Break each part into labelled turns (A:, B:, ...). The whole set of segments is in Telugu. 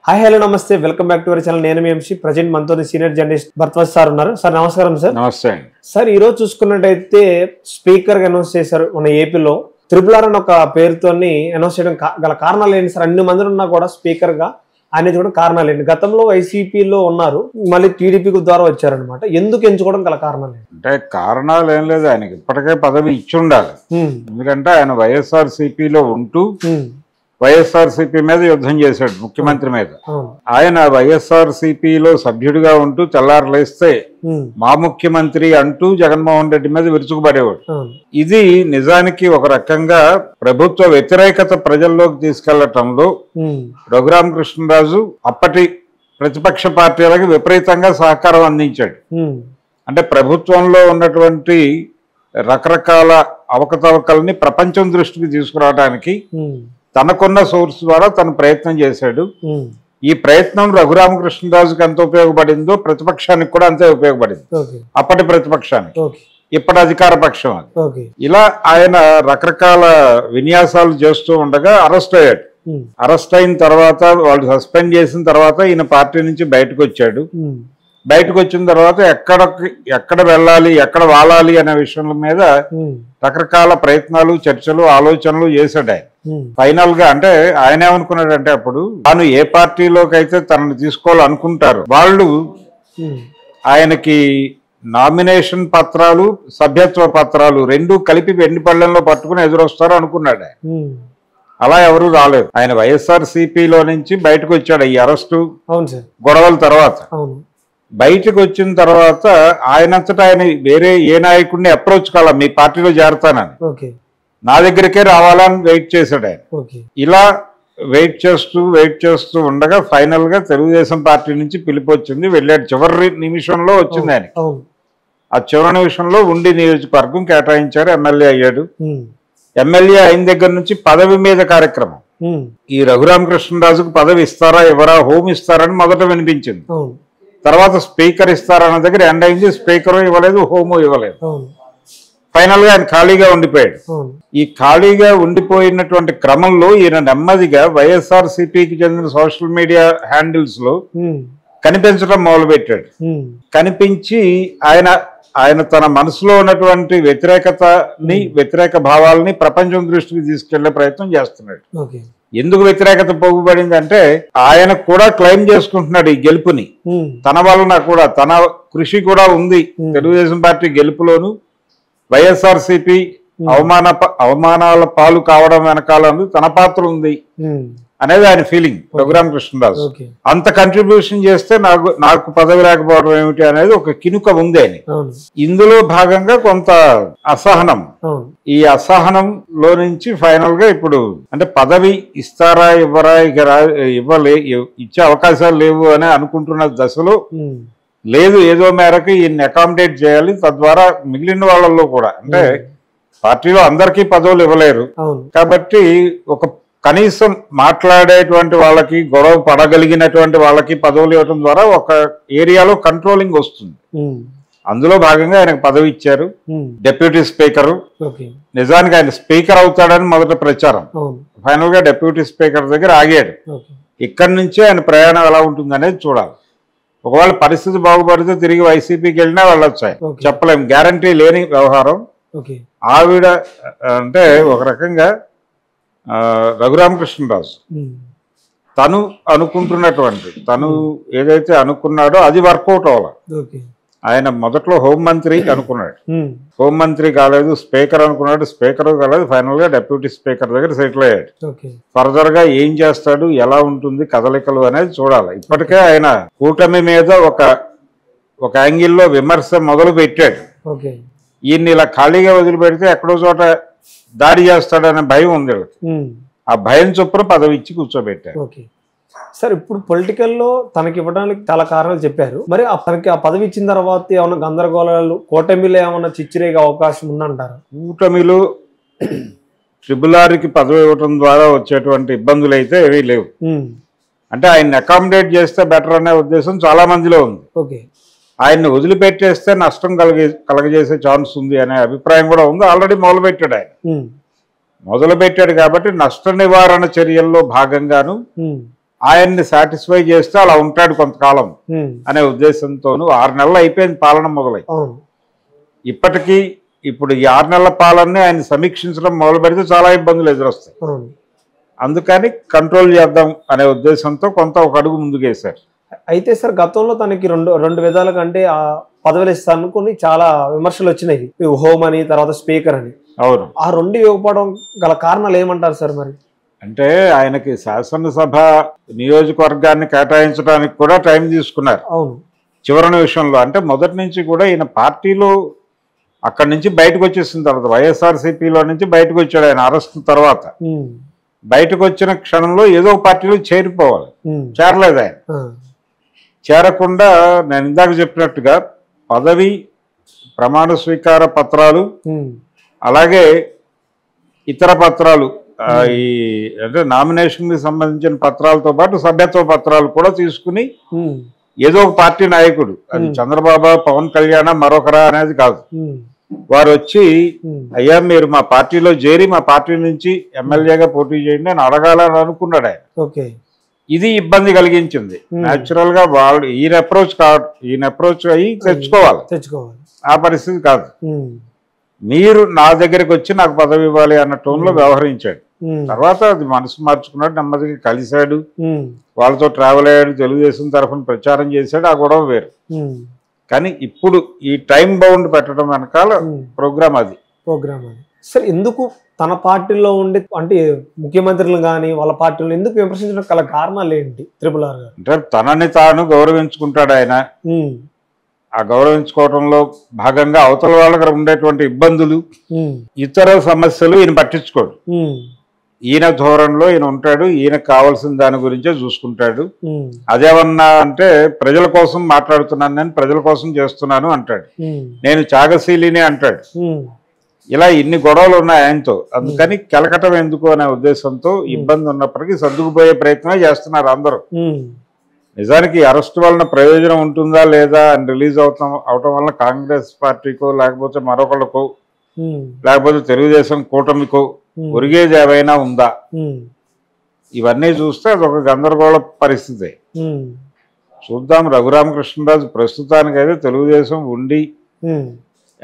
A: హాయ్ హలో నమస్తే welcome back to our channel. నేను మీ ఎంసీ ప్రజెంట్ మనతో సీనియర్ జర్నలిస్ట్ భరద్వాజ్ సార్ ఉన్నారు. సార్ నమస్కారం. సార్
B: నమస్తే
A: సార్, ఈ రోజు చూసుకున్నట్టయితే స్పీకర్ గా అనౌన్స్ చేశారు మన ఏపీలో. RRR అని ఒక పేరుతోని అనౌన్స్ చేయడం గల కారణాలు ఏంటి సార్? అన్ని మంది ఉన్నా కూడా స్పీకర్ గా అనేది కూడా కారణాలు ఏంటి? గతంలో వైసీపీలో ఉన్నారు, మళ్ళీ టీడీపీ ద్వారా వచ్చారనమాట. ఎందుకు ఎంచుకోవడం గల కారణాలు ఏంటి?
B: అంటే కారణాలు ఏం లేదు, ఆయనకి ఇప్పటికే పదవి ఇచ్చి ఉండాలి. ఎందుకంటే ఆయన వైఎస్ఆర్సీపీలో ఉంటూ వైఎస్ఆర్సీపీ మీద యుద్ధం చేశాడు, ముఖ్యమంత్రి మీద. ఆయన వైఎస్ఆర్సీపీలో సభ్యుడిగా ఉంటూ తెల్లారలేస్తే మా ముఖ్యమంత్రి అంటూ జగన్మోహన్ రెడ్డి మీద విరుచుకుపడేవాడు. ఇది నిజానికి ఒక రకంగా ప్రభుత్వ వ్యతిరేకత ప్రజల్లోకి తీసుకెళ్లటంలో రఘురామకృష్ణరాజు అప్పటి ప్రతిపక్ష పార్టీలకు విపరీతంగా సహకారం అందించాడు. అంటే ప్రభుత్వంలో ఉన్నటువంటి రకరకాల అవకతవకల్ని ప్రపంచం దృష్టికి తీసుకురావడానికి తనకున్న సోర్స్ ద్వారా తను ప్రయత్నం చేశాడు. ఈ ప్రయత్నం రఘురామకృష్ణరాజుకి ఎంత ఉపయోగపడిందో ప్రతిపక్షానికి కూడా అంతే ఉపయోగపడింది. అప్పటి ప్రతిపక్షానికి, ఇప్పటి అధికార పక్షం అది. ఇలా ఆయన రకరకాల విన్యాసాలు చేస్తూ ఉండగా అరెస్ట్ అయ్యాడు. అరెస్ట్ అయిన తర్వాత వాళ్ళు సస్పెండ్ చేసిన తర్వాత ఈయన పార్టీ నుంచి బయటకు వచ్చాడు. బయటకు వచ్చిన తర్వాత ఎక్కడ వెళ్ళాలి, ఎక్కడ వాలాలి అనే విషయం మీద రకరకాల ప్రయత్నాలు, చర్చలు, ఆలోచనలు చేశాడు ఆయన. ఫైనల్ గా అంటే ఆయన ఏమనుకున్నాడంటే, అప్పుడు తాను ఏ పార్టీలోకి అయితే తనను తీసుకోవాలనుకుంటారు వాళ్ళు ఆయనకి నామినేషన్ పత్రాలు, సభ్యత్వ పత్రాలు రెండూ కలిపి వెండి పళ్ళెంలో పట్టుకుని ఎదురొస్తారు అనుకున్నాడు ఆయన. అలా ఎవరు రాలేదు. ఆయన వైఎస్ఆర్సీపీలో నుంచి బయటకు వచ్చాడు ఈ అరెస్టు గొడవల తర్వాత. బయటకు వచ్చిన తర్వాత ఆయనంతటా ఆయన వేరే ఏ నాయకుడిని అప్రోచ్ కాల, మీ పార్టీలో చేరతానని, నా దగ్గరికే రావాలని వెయిట్ చేశాడు ఆయన. ఇలా వెయిట్ చేస్తూ ఉండగా ఫైనల్ గా తెలుగుదేశం పార్టీ నుంచి పిలుపు వచ్చింది. వెళ్ళాడు, చివరి నిమిషంలో వచ్చింది ఆయన. ఆ చివరి నిమిషంలో ఉండి నియోజకవర్గం కేటాయించారు, ఎమ్మెల్యే అయ్యాడు. ఎమ్మెల్యే అయిన దగ్గర నుంచి పదవి మీద కార్యక్రమం. ఈ రఘురామకృష్ణరాజుకు పదవి ఇస్తారా ఇవ్వరా, హోమ్ ఇస్తారని మొదట వినిపించింది. తర్వాత స్పీకర్ ఇస్తారన్న దగ్గర ఎండ్ అయింది. స్పీకరు ఇవ్వలేదు, హోము ఇవ్వలేదు. ఫైనల్ గా ఆయన ఖాళీగా ఉండిపోయాడు. ఈ ఖాళీగా ఉండిపోయినటువంటి క్రమంలో ఈయన నెమ్మదిగా వైఎస్ఆర్సీపీకి చెందిన సోషల్ మీడియా హ్యాండిల్స్ లో కనిపించడం మొదలుపెట్టాడు. కనిపించి ఆయన తన మనసులో ఉన్నటువంటి వ్యతిరేకతని, వ్యతిరేక భావాలని ప్రపంచం దృష్టికి తీసుకెళ్లే ప్రయత్నం చేస్తున్నాడు. ఎందుకు వ్యతిరేకత పోగుపడింది అంటే, ఆయన కూడా క్లెయిమ్ చేసుకుంటున్నాడు ఈ గెలుపుని. తన వలన కూడా తన కృషి కూడా ఉంది తెలుగుదేశం పార్టీ గెలుపులోను. వైఎస్ఆర్సీపీ అవమానాల పాలు కావడం వెనకాల తన పాత్ర ఉంది అనేది ఆయన ఫీలింగ్. రఘురామకృష్ణరాజు అంత కంట్రిబ్యూషన్ చేస్తే నాకు పదవి రాకపోవడం ఏమిటి అనేది ఒక కినుక ఉంది అని. ఇందులో భాగంగా కొంత అసహనం, ఈ అసహనంలో నుంచి ఫైనల్ గా ఇప్పుడు అంటే పదవి ఇస్తారా ఇవ్వరా, ఇచ్చే అవకాశాలు లేవు అని అనుకుంటున్న దశలో లేదు, ఏదో మేరకు ఈయన్ని అకామిడేట్ చేయాలి. తద్వారా మిగిలిన వాళ్ళల్లో కూడా, అంటే పార్టీలో అందరికీ పదవులు ఇవ్వలేరు కాబట్టి ఒక కనీసం మాట్లాడేటువంటి వాళ్ళకి, గొడవ పడగలిగినటువంటి వాళ్ళకి పదవులు ఇవ్వడం ద్వారా ఒక ఏరియాలో కంట్రోలింగ్ వస్తుంది. అందులో భాగంగా ఆయనకు పదవి ఇచ్చారు, డెప్యూటీ స్పీకరు. నిజానికి ఆయన స్పీకర్ అవుతాడని మొదట ప్రచారం. ఫైనల్ గా డెప్యూటీ స్పీకర్ దగ్గర ఆగాడు. ఇక్కడి నుంచే ఆయన ప్రయాణం ఎలా ఉంటుంది అనేది చూడాలి. ఒకవేళ పరిస్థితి బాగుపడితే తిరిగి వైసీపీకి వెళ్ళినా వెళ్ళొచ్చాయి, చెప్పలేం, గ్యారంటీ లేని వ్యవహారం. ఆవిడ అంటే ఒక రకంగా రఘురామకృష్ణరాజు తను అనుకుంటున్నటువంటి, తను ఏదైతే అనుకున్నాడో అది వర్కౌట్ అవ్వాలి. ఆయన మొదట్లో హోంమంత్రి అనుకున్నాడు, హోంమంత్రి కాలేదు. స్పీకర్ అనుకున్నాడు, స్పీకర్ కాలేదు. ఫైనల్ గా డెప్యూటీ స్పీకర్ దగ్గర సెటిల్ అయ్యాడు. ఫర్దర్ గా ఏం చేస్తాడు, ఎలా ఉంటుంది కదలికలు అనేది చూడాలి. ఇప్పటికే ఆయన కూటమి మీద ఒక యాంగిల్లో విమర్శ మొదలు పెట్టాడు. ఈయన్ని ఇలా ఖాళీగా వదిలిపెడితే ఎక్కడో చోట దాడి చేస్తాడనే భయం ఉంది. ఆ భయం చొప్పున పదవి ఇచ్చి కూర్చోబెట్టారు.
A: సార్, ఇప్పుడు పొలిటికల్లో తనకి ఇవ్వడానికి చాలా కారణాలు చెప్పారు. మరి తనకి ఆ పదవి ఇచ్చిన తర్వాత ఏమన్నా గందరగోళాలు, కూటమిలో ఏమన్నా చిచ్చిరేగే అవకాశం ఉందంటారు?
B: కూటమిలో RRRకి పదవి ఇవ్వడం ద్వారా వచ్చేటువంటి ఇబ్బందులు అయితే ఏవీ లేవు. అంటే ఆయన్ని అకామిడేట్ చేస్తే బెటర్ అనే ఉద్దేశం చాలా మందిలో ఉంది. ఆయన్ని వదిలిపెట్టేస్తే నష్టం కలగజేసే ఛాన్స్ ఉంది అనే అభిప్రాయం కూడా ఉంది. ఆల్రెడీ మొదలుపెట్టాడు ఆయన. మొదలుపెట్టాడు కాబట్టి నష్ట నివారణ చర్యల్లో భాగంగాను ఆయన్ని సాటిస్ఫై చేస్తే అలా ఉంటాడు కొంతకాలం అనే ఉద్దేశంతోనూ 6 నెలలు అయిపోయింది పాలన మొదలై. ఇప్పటికీ ఇప్పుడు ఈ 6 నెలల పాలనని ఆయన సమీక్షించడం మొదలు పెడితే చాలా ఇబ్బందులు ఎదురొస్తాయి. అందుకని కంట్రోల్ చేద్దాం అనే ఉద్దేశంతో కొంత ఒక అడుగు ముందుకేశారు.
A: అయితే సార్ గతంలో తనకి రెండు విధాల కంటే ఆ పదవులు ఇస్తాను కొన్ని చాలా విమర్శలు వచ్చినాయి, హోమ్ అని తర్వాత స్పీకర్ అని.
B: అవును,
A: ఆ రెండు ఇవ్వకపోవడం గల కారణాలు ఏమంటారు సార్? మరి
B: అంటే ఆయనకి శాసనసభ నియోజకవర్గాన్ని కేటాయించడానికి కూడా టైం తీసుకున్నారు.
A: అవును,
B: చివరి విషయంలో అంటే మొదటి నుంచి కూడా ఈయన పార్టీలో అక్కడి నుంచి బయటకు వచ్చేసిన తర్వాత వైఎస్ఆర్సీపీలో నుంచి బయటకు వచ్చాడు. ఆయన అరెస్ట్ తర్వాత బయటకు వచ్చిన క్షణంలో ఏదో ఒక పార్టీలో చేరిపోవాలి. చేరలేదు ఆయన. చేరకుండా నేను ఇందాక చెప్పినట్టుగా పదవి ప్రమాణ స్వీకార పత్రాలు అలాగే ఇతర పత్రాలు ఈ అంటే నామినేషన్ కి సంబంధించిన పత్రాలతో పాటు సభ్యత్వ పత్రాలు కూడా తీసుకుని ఏదో ఒక పార్టీ నాయకుడు, అది చంద్రబాబు పవన్ కళ్యాణ్ మరొకరా అనేది కాదు, వారు వచ్చి అయ్యా మీరు మా పార్టీలో చేరి మా పార్టీ నుంచి ఎమ్మెల్యేగా పోటీ చేయండి అని అడగాలని అనుకున్నాడు ఆయన. ఇది ఇబ్బంది కలిగించింది. న్యాచురల్ గా వాళ్ళు ఈయన అప్రోచ్ అయ్యి తెచ్చుకోవాలి. ఆ పరిస్థితి కాదు. మీరు నా దగ్గరికి వచ్చి నాకు పదవి ఇవ్వాలి అన్న టోన్ లో వ్యవహరించాడు. తర్వాత అది మనసు మార్చుకున్నాడు, నెమ్మదిగా కలిశాడు, వాళ్ళతో ట్రావెల్ అయ్యాడు, తెలుగుదేశం తరఫున ప్రచారం చేశాడు. ఆ గొడవ వేరు. కానీ ఇప్పుడు ఈ టైం బౌండ్ పెట్టడం వెనకాల ప్రోగ్రామ్ అది.
A: సార్ ఎందుకు తన పార్టీలో ఉండి అంటే ముఖ్యమంత్రులు కానీ వాళ్ళ పార్టీలో ఎందుకు విమర్శించడం గల కారణాలు ఏంటి? త్రిపుల్ ఆర్ గారు
B: అంటే తనని తాను గౌరవించుకుంటాడు ఆయన. ఆ గౌరవించుకోవడంలో భాగంగా అవతల వాళ్ళకి ఉండేటువంటి ఇబ్బందులు, ఇతర సమస్యలు ఈయన పట్టించుకోడు. ఈయన ధోరణిలో ఈయన ఉంటాడు. ఈయనకు కావాల్సిన దాని గురించే చూసుకుంటాడు. అదేమన్నా అంటే ప్రజల కోసం మాట్లాడుతున్నాను, నేను ప్రజల కోసం చేస్తున్నాను అంటాడు. నేను త్యాగశీలిని అంటాడు. ఇలా ఇన్ని గొడవలు ఉన్నాయి ఆయనతో. అందుకని కెలకటం ఎందుకు అనే ఉద్దేశంతో ఇబ్బంది ఉన్నప్పటికీ సర్దుకుపోయే ప్రయత్నమే చేస్తున్నారు అందరూ. నిజానికి అరెస్ట్ వలన ప్రయోజనం ఉంటుందా లేదా అని రిలీజ్ అవటం వలన కాంగ్రెస్ పార్టీకో లేకపోతే మరొకళ్ళకో లేకపోతే తెలుగుదేశం కూటమికో ఒరిగేది ఏమైనా ఉందా? ఇవన్నీ చూస్తే అదొక గందరగోళ పరిస్థితి. చూద్దాం. రఘురామకృష్ణరాజు ప్రస్తుతానికైతే తెలుగుదేశం ఉండి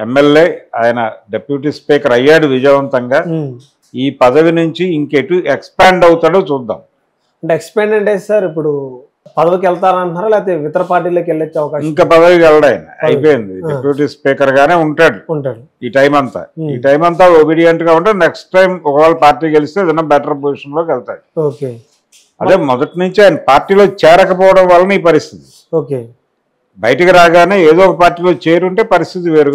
B: ఎమ్మెల్యే, ఆయన డిప్యూటీ స్పీకర్ అయ్యాడు విజయవంతంగా. ఈ పదవి నుంచి ఇంకెటు ఎక్స్పాండ్ అవుతాడో చూద్దాం.
A: అంటే ఎక్స్పాండ్ అంటే సార్ ఇప్పుడు పదవికి వెళ్తారంటున్నారా లేకపోతే ఇతర పార్టీలోకి వెళ్ళొచ్చే అవకాశం?
B: ఇంకా పదవికి వెళ్ళడు ఆయన, అయిపోయింది. డిప్యూటీ స్పీకర్ గానే ఉంటాడు ఈ టైం అంతా. ఈ టైం అంతా ఒబీడియంట్ గా ఉంటాడు. నెక్స్ట్ టైం ఒకవేళ పార్టీ గెలిస్తే ఏదైనా బెటర్ పొజిషన్ లోకి వెళ్తాడు. అదే మొదటి నుంచి ఆయన పార్టీలో చేరకపోవడం వలన ఈ పరిస్థితి. బయటికి రాగానే ఏదో ఒక పార్టీలో చేరుంటే పరిస్థితి వేరుగా